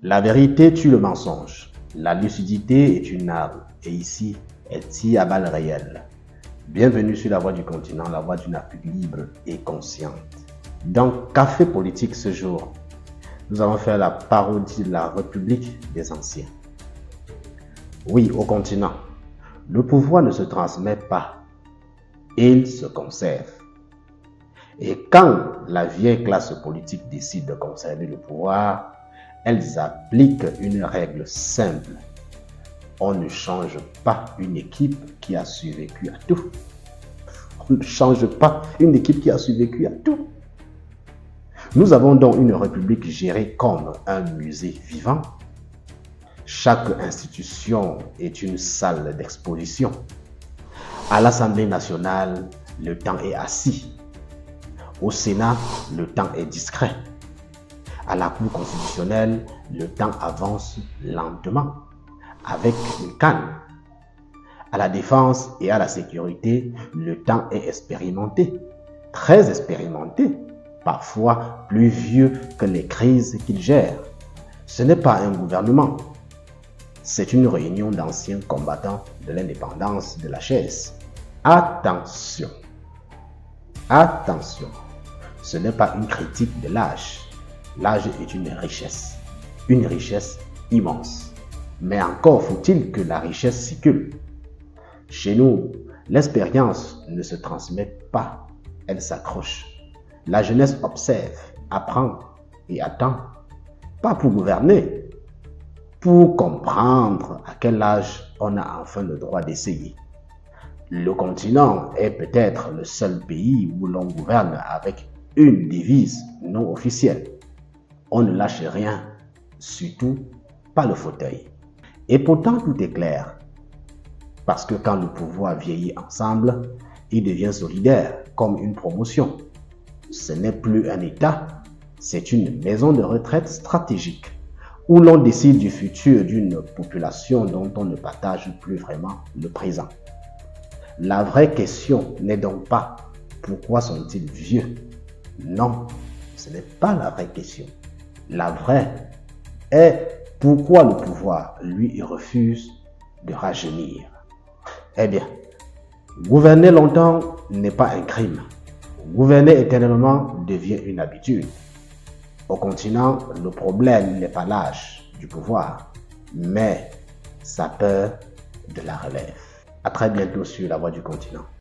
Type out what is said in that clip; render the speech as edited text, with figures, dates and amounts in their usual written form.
La vérité tue le mensonge. La lucidité est une arme. Et ici, elle tire à balles réelles. Bienvenue sur la voie du continent, la voie d'une Afrique libre et consciente. Dans Café Politique ce jour, nous allons faire la parodie de la République des Anciens. Oui, au continent, le pouvoir ne se transmet pas, il se conserve. Et quand la vieille classe politique décide de conserver le pouvoir, elles appliquent une règle simple. On ne change pas une équipe qui a survécu à tout. On ne change pas une équipe qui a survécu à tout. Nous avons donc une république gérée comme un musée vivant. Chaque institution est une salle d'exposition. À l'Assemblée nationale, le temps est assis. Au Sénat, le temps est discret. À la Cour constitutionnelle, le temps avance lentement, avec une canne. À la défense et à la sécurité, le temps est expérimenté, très expérimenté, parfois plus vieux que les crises qu'il gère. Ce n'est pas un gouvernement, c'est une réunion d'anciens combattants de l'indépendance de la chaise. Attention, attention, ce n'est pas une critique de l'âge. L'âge est une richesse immense. Mais encore faut-il que la richesse circule. Chez nous, l'expérience ne se transmet pas, elle s'accroche. La jeunesse observe, apprend et attend, pas pour gouverner, pour comprendre à quel âge on a enfin le droit d'essayer. Le continent est peut-être le seul pays où l'on gouverne avec une devise non officielle. On ne lâche rien, surtout pas le fauteuil. Et pourtant tout est clair. Parce que quand le pouvoir vieillit ensemble, il devient solidaire, comme une promotion. Ce n'est plus un État, c'est une maison de retraite stratégique, où l'on décide du futur d'une population dont on ne partage plus vraiment le présent. La vraie question n'est donc pas « pourquoi sont-ils vieux ?» Non, ce n'est pas la vraie question. La vraie est pourquoi le pouvoir, lui, refuse de rajeunir. Eh bien, gouverner longtemps n'est pas un crime. Gouverner éternellement devient une habitude. Au continent, le problème n'est pas l'âge du pouvoir, mais sa peur de la relève. À très bientôt sur la voie du continent.